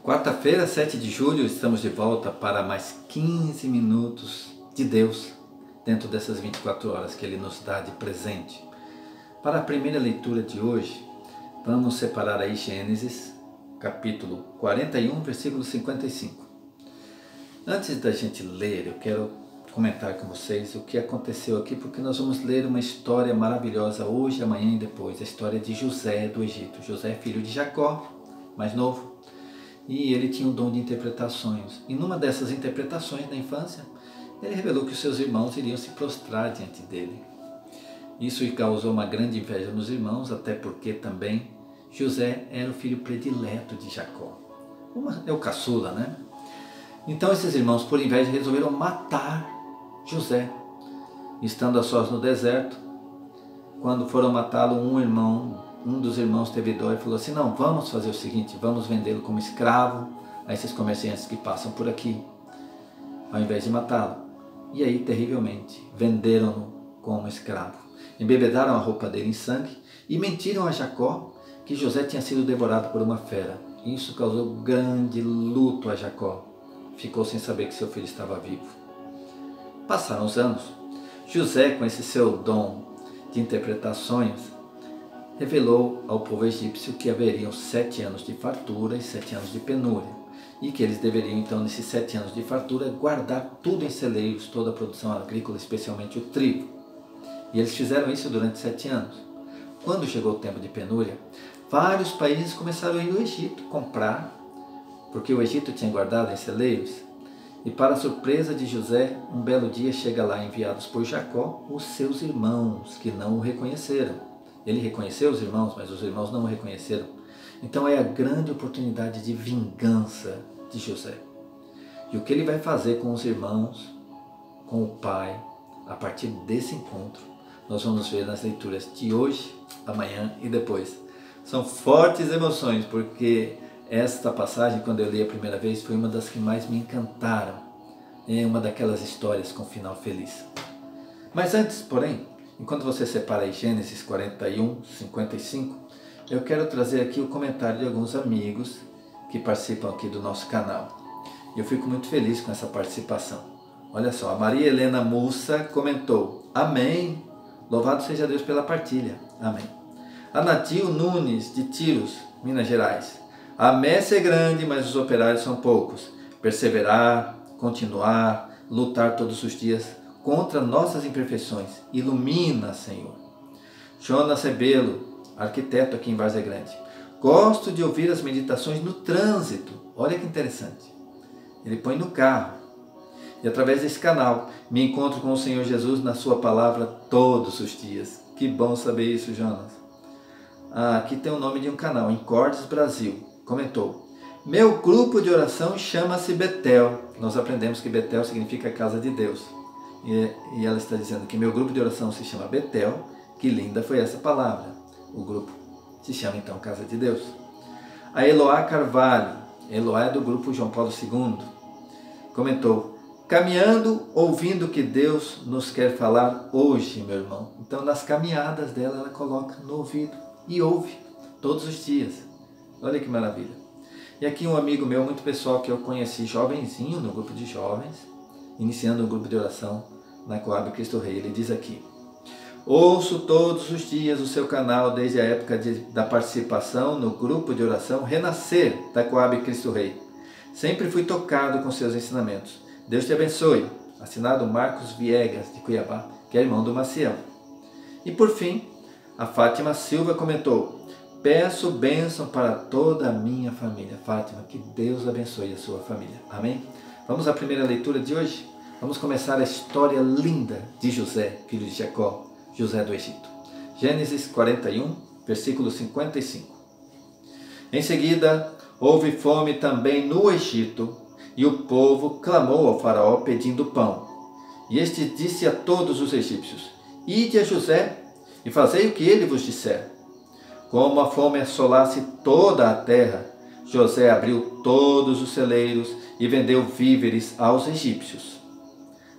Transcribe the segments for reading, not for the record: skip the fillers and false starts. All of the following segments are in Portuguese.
Quarta-feira, 7 de julho, estamos de volta para mais 15 minutos de Deus dentro dessas 24 horas que Ele nos dá de presente. Para a primeira leitura de hoje, vamos separar aí Gênesis, capítulo 41, versículo 55. Antes da gente ler, eu quero comentar com vocês o que aconteceu aqui, porque nós vamos ler uma história maravilhosa hoje, amanhã e depois, a história de José do Egito. José é filho de Jacó, mais novo, e ele tinha o dom de interpretar sonhos. E numa dessas interpretações na infância, ele revelou que os seus irmãos iriam se prostrar diante dele. Isso causou uma grande inveja nos irmãos, até porque também José era o filho predileto de Jacó. É o caçula, né? Então esses irmãos, por inveja, resolveram matar José. Estando a sós no deserto, quando foram matá-lo, um dos irmãos teve dó e falou assim: não, vamos fazer o seguinte, vamos vendê-lo como escravo a esses comerciantes que passam por aqui, ao invés de matá-lo. E aí, terrivelmente, venderam-no como escravo. Embebedaram a roupa dele em sangue e mentiram a Jacó que José tinha sido devorado por uma fera. Isso causou grande luto a Jacó. Ficou sem saber que seu filho estava vivo. Passaram os anos. José, com esse seu dom de interpretar sonhos, revelou ao povo egípcio que haveriam 7 anos de fartura e 7 anos de penúria, e que eles deveriam então, nesses 7 anos de fartura, guardar tudo em celeiros, toda a produção agrícola, especialmente o trigo. E eles fizeram isso durante 7 anos. Quando chegou o tempo de penúria, vários países começaram a ir ao Egito comprar, porque o Egito tinha guardado em celeiros. E para a surpresa de José, um belo dia chega lá, enviados por Jacó, os seus irmãos, que não o reconheceram. Ele reconheceu os irmãos, mas os irmãos não o reconheceram. Então é a grande oportunidade de vingança de José. E o que ele vai fazer com os irmãos, com o pai, a partir desse encontro, nós vamos ver nas leituras de hoje, amanhã e depois. São fortes emoções, porque esta passagem, quando eu li a primeira vez, foi uma das que mais me encantaram. É uma daquelas histórias com final feliz. Mas antes, porém, enquanto você separa aí Gênesis 41, 55, eu quero trazer aqui o comentário de alguns amigos que participam aqui do nosso canal. Eu fico muito feliz com essa participação. Olha só, a Maria Helena Mussa comentou: amém, louvado seja Deus pela partilha, amém. A Natil Nunes, de Tiros, Minas Gerais: a messe é grande, mas os operários são poucos. Perseverar, continuar, lutar todos os dias contra nossas imperfeições. Ilumina, Senhor. Jonas Rebelo, arquiteto aqui em Várzea Grande: gosto de ouvir as meditações no trânsito. Olha que interessante. Ele põe no carro. E através desse canal, me encontro com o Senhor Jesus na sua palavra todos os dias. Que bom saber isso, Jonas. Aqui tem o nome de um canal, Encordes Brasil. Comentou: meu grupo de oração chama-se Betel. Nós aprendemos que Betel significa casa de Deus. E ela está dizendo que meu grupo de oração se chama Betel. Que linda foi essa palavra. O grupo se chama então Casa de Deus. A Eloá Carvalho, Eloá é do grupo João Paulo II, comentou: caminhando, ouvindo o que Deus nos quer falar hoje, meu irmão. Então nas caminhadas dela, ela coloca no ouvido e ouve todos os dias. Olha que maravilha. E aqui um amigo meu, muito pessoal, que eu conheci jovenzinho no grupo de jovens, iniciando um grupo de oração na Coab Cristo Rei. Ele diz aqui: ouço todos os dias o seu canal desde a época da participação no grupo de oração Renascer da Coab Cristo Rei. Sempre fui tocado com seus ensinamentos. Deus te abençoe. Assinado Marcos Viegas, de Cuiabá, que é irmão do Maciel. E por fim, a Fátima Silva comentou: peço bênção para toda a minha família. Fátima, que Deus abençoe a sua família. Amém? Vamos à primeira leitura de hoje? Vamos começar a história linda de José, filho de Jacó, José do Egito. Gênesis 41, versículo 55. Em seguida, houve fome também no Egito, e o povo clamou ao faraó pedindo pão. E este disse a todos os egípcios: ide a José e fazei o que ele vos disser. Como a fome assolasse toda a terra, José abriu todos os celeiros e vendeu víveres aos egípcios.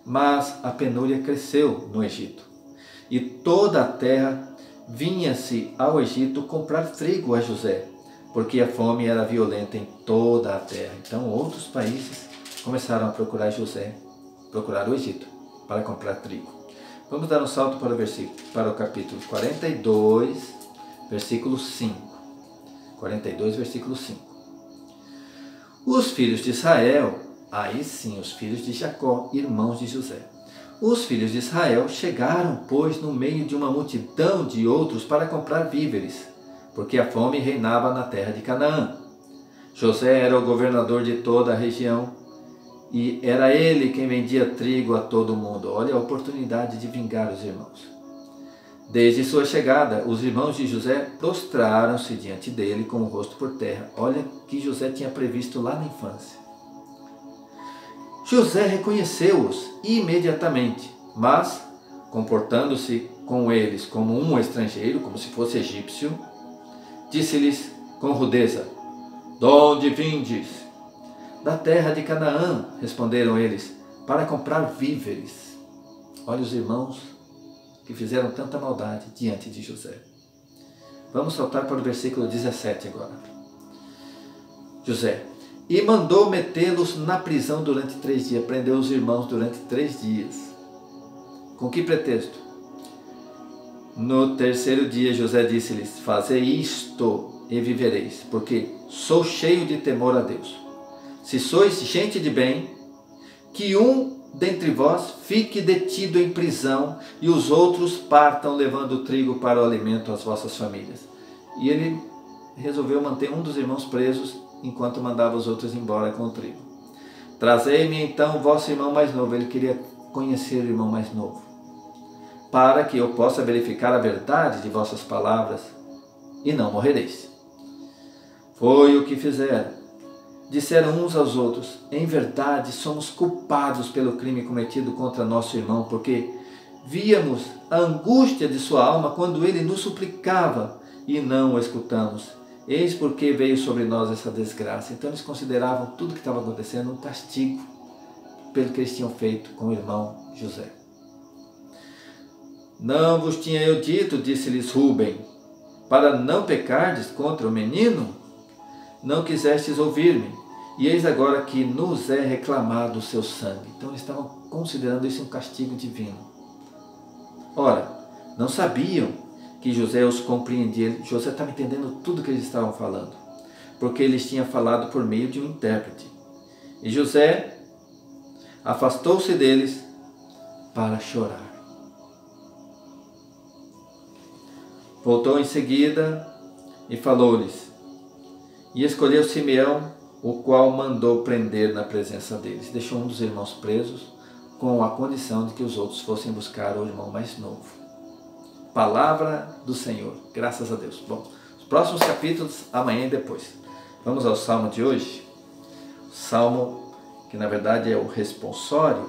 Mas a penúria cresceu no Egito, e toda a terra vinha-se ao Egito comprar trigo a José, porque a fome era violenta em toda a terra. Então outros países começaram a procurar José, procurar o Egito, para comprar trigo. Vamos dar um salto para o capítulo 42, versículo 5. 42, versículo 5. Os filhos de Israel, aí sim, os filhos de Jacó, irmãos de José. Os filhos de Israel chegaram, pois, no meio de uma multidão de outros para comprar víveres, porque a fome reinava na terra de Canaã. José era o governador de toda a região e era ele quem vendia trigo a todo mundo. Olha a oportunidade de vingar os irmãos. Desde sua chegada, os irmãos de José prostraram-se diante dele com o rosto por terra. Olha o que José tinha previsto lá na infância. José reconheceu-os imediatamente, mas, comportando-se com eles como um estrangeiro, como se fosse egípcio, disse-lhes com rudeza: "De onde vindes?" "Da terra de Canaã", responderam eles, "para comprar víveres." Olha os irmãos que fizeram tanta maldade diante de José. Vamos saltar para o versículo 17 agora. José: "E mandou metê-los na prisão durante 3 dias." Prendeu os irmãos durante 3 dias. Com que pretexto? No 3º dia, José disse-lhes: "Fazei isto e vivereis, porque sou cheio de temor a Deus. Se sois gente de bem, que um dentre vós fique detido em prisão e os outros partam levando trigo para o alimento às vossas famílias." E ele resolveu manter um dos irmãos presos enquanto mandava os outros embora com o trigo. "Trazei-me então o vosso irmão mais novo." Ele queria conhecer o irmão mais novo. "Para que eu possa verificar a verdade de vossas palavras, e não morrereis." Foi o que fizeram. Disseram uns aos outros: "Em verdade, somos culpados pelo crime cometido contra nosso irmão, porque víamos a angústia de sua alma quando ele nos suplicava e não o escutamos. Eis porque veio sobre nós essa desgraça." Então eles consideravam tudo que estava acontecendo um castigo pelo que eles tinham feito com o irmão José. "Não vos tinha eu dito", disse-lhes Rúben, "para não pecardes contra o menino? Não quisestes ouvir-me, e eis agora que nos é reclamado o seu sangue." Então eles estavam considerando isso um castigo divino. Ora, não sabiam que José os compreendia. José estava entendendo tudo que eles estavam falando, porque eles tinham falado por meio de um intérprete. E José afastou-se deles para chorar. Voltou em seguida e falou-lhes, e escolheu Simeão, o qual mandou prender na presença deles. Deixou um dos irmãos presos, com a condição de que os outros fossem buscar o irmão mais novo. Palavra do Senhor, graças a Deus. Bom, os próximos capítulos amanhã e depois. Vamos ao salmo de hoje. O salmo que na verdade é o responsório.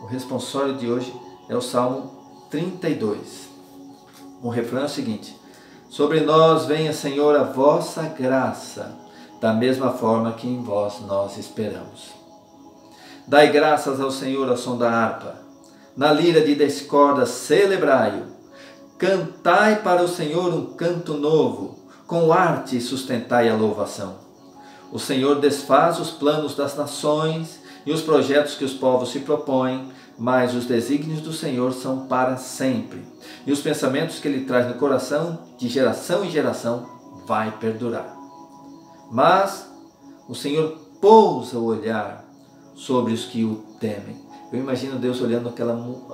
O responsório de hoje é o salmo 32. O refrão é o seguinte: "Sobre nós venha, Senhor, a vossa graça, da mesma forma que em vós nós esperamos. Dai graças ao Senhor ao som da harpa, na lira de 10 cordas celebrai-o. Cantai para o Senhor um canto novo, com arte sustentai a louvação. O Senhor desfaz os planos das nações e os projetos que os povos se propõem, mas os desígnios do Senhor são para sempre, e os pensamentos que Ele traz no coração, de geração em geração, vai perdurar. Mas o Senhor pousa o olhar sobre os que o temem." Eu imagino Deus olhando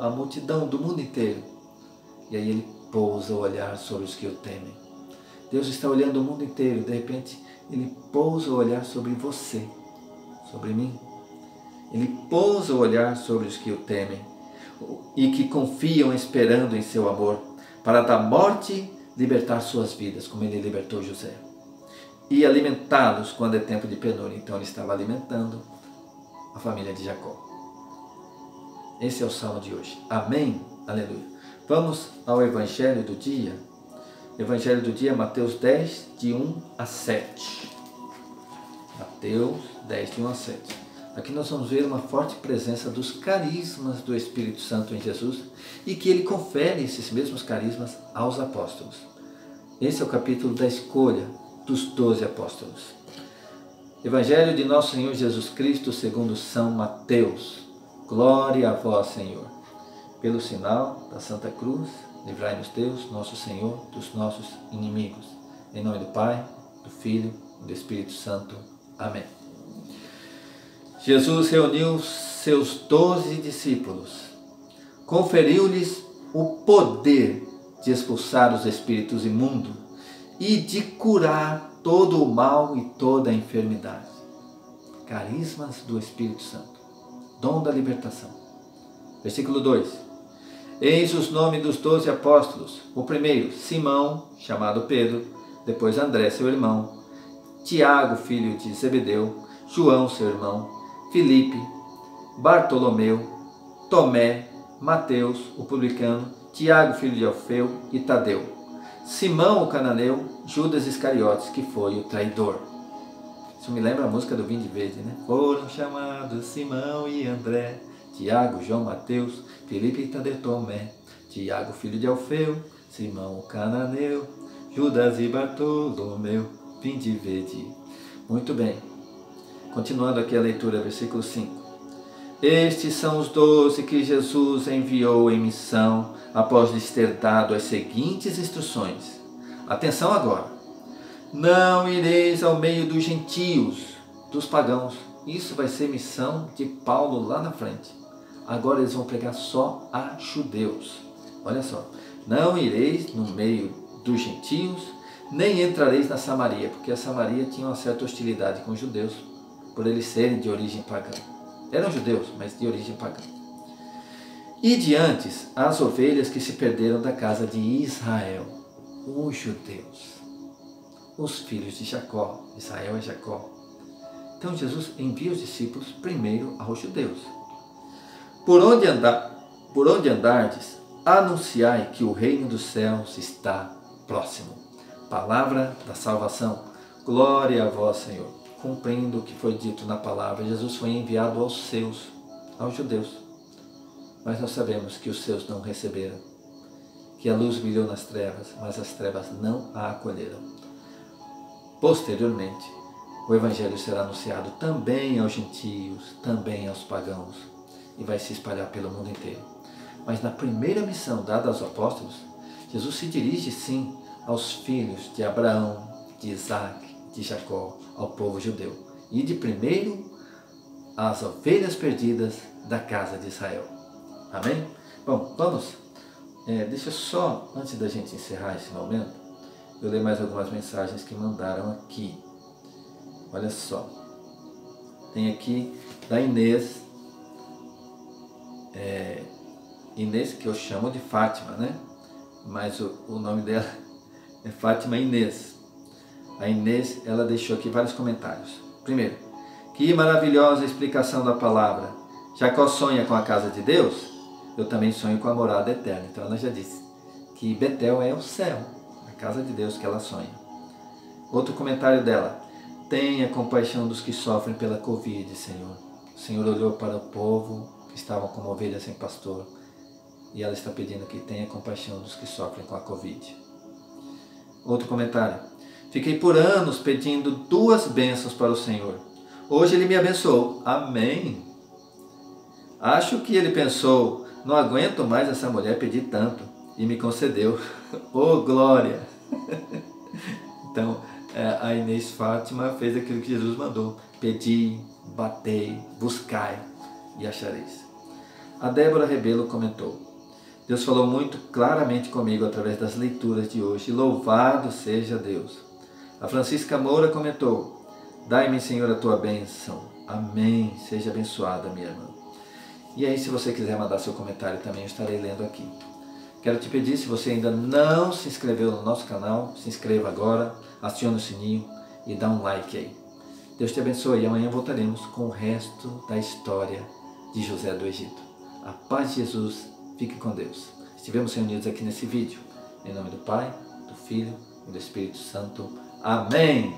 a multidão do mundo inteiro, e aí Ele pousa o olhar sobre os que o temem. Deus está olhando o mundo inteiro, de repente Ele pousa o olhar sobre você, sobre mim. Ele pousa o olhar sobre os que o temem e que confiam esperando em seu amor, para da morte libertar suas vidas, como Ele libertou José, e alimentá-los quando é tempo de penúria. Então Ele estava alimentando a família de Jacó. Esse é o salmo de hoje. Amém? Aleluia. Vamos ao Evangelho do dia. Evangelho do dia, Mateus 10, de 1 a 7. Mateus 10, de 1 a 7. Aqui nós vamos ver uma forte presença dos carismas do Espírito Santo em Jesus e que Ele confere esses mesmos carismas aos apóstolos. Esse é o capítulo da escolha dos 12 apóstolos. Evangelho de nosso Senhor Jesus Cristo segundo São Mateus. Glória a vós, Senhor. Pelo sinal da Santa Cruz, livrai-nos Deus, nosso Senhor, dos nossos inimigos. Em nome do Pai, do Filho e do Espírito Santo. Amém. Jesus reuniu seus 12 discípulos, conferiu-lhes o poder de expulsar os espíritos imundos e de curar todo o mal e toda a enfermidade. Carismas do Espírito Santo, dom da libertação. Versículo 2. Eis os nomes dos 12 apóstolos. O primeiro, Simão, chamado Pedro, depois André, seu irmão, Tiago, filho de Zebedeu, João, seu irmão, Filipe, Bartolomeu, Tomé, Mateus, o publicano, Tiago, filho de Alfeu e Tadeu, Simão, o cananeu, Judas Iscariotes, que foi o traidor. Isso me lembra a música do Vinho de Verde, né? Foram chamados Simão e André, Tiago, João, Mateus, Filipe e Tadeu, Tomé, Tiago, filho de Alfeu, Simão, o cananeu, Judas e Bartolomeu, Vinho Verde. Muito bem. Continuando aqui a leitura, versículo 5. Estes são os 12 que Jesus enviou em missão após lhes ter dado as seguintes instruções. Atenção agora. Não ireis ao meio dos gentios, dos pagãos. Isso vai ser missão de Paulo lá na frente. Agora eles vão pregar só a judeus. Olha só. Não ireis no meio dos gentios, nem entrareis na Samaria, porque a Samaria tinha uma certa hostilidade com os judeus, por eles serem de origem pagã. Eram judeus, mas de origem pagã. E diante as ovelhas que se perderam da casa de Israel, os judeus, os filhos de Jacó. Israel é Jacó. Então Jesus envia os discípulos primeiro aos judeus. Por onde andardes, anunciai que o reino dos céus está próximo. Palavra da salvação. Glória a vós, Senhor. Cumprindo o que foi dito na palavra, Jesus foi enviado aos seus, aos judeus. Mas nós sabemos que os seus não receberam, que a luz brilhou nas trevas, mas as trevas não a acolheram. Posteriormente, o Evangelho será anunciado também aos gentios, também aos pagãos, e vai se espalhar pelo mundo inteiro. Mas na primeira missão dada aos apóstolos, Jesus se dirige sim aos filhos de Abraão, de Isaac, de Jacó, ao povo judeu. E de primeiro às ovelhas perdidas da casa de Israel. Amém? Bom, vamos. Deixa só, antes da gente encerrar esse momento, eu ler mais algumas mensagens que mandaram aqui. Olha só. Tem aqui da Inês. Inês, que eu chamo de Fátima, né? Mas o nome dela é Fátima Inês. A Inês, ela deixou aqui vários comentários. Primeiro, que maravilhosa explicação da palavra. Jacó sonha com a casa de Deus? Eu também sonho com a morada eterna. Então ela já disse que Betel é o céu, a casa de Deus que ela sonha. Outro comentário dela. Tenha compaixão dos que sofrem pela Covid, Senhor. O Senhor olhou para o povo que estavam como ovelhas sem pastor. E ela está pedindo que tenha compaixão dos que sofrem com a Covid. Outro comentário. Fiquei por anos pedindo 2 bênçãos para o Senhor. Hoje Ele me abençoou. Amém. Acho que Ele pensou, não aguento mais essa mulher pedir tanto. E me concedeu. Oh, glória! Então, a Inês Fátima fez aquilo que Jesus mandou. Pedi, batei, buscai e achareis. A Débora Rebelo comentou. Deus falou muito claramente comigo através das leituras de hoje. Louvado seja Deus. A Francisca Moura comentou. Dai-me, Senhor, a tua bênção. Amém. Seja abençoada, minha irmã. E aí, se você quiser mandar seu comentário também, eu estarei lendo aqui. Quero te pedir, se você ainda não se inscreveu no nosso canal, se inscreva agora, acione o sininho e dá um like aí. Deus te abençoe e amanhã voltaremos com o resto da história de José do Egito. A paz de Jesus, fique com Deus. Estivemos reunidos aqui nesse vídeo. Em nome do Pai, do Filho e do Espírito Santo. Amém!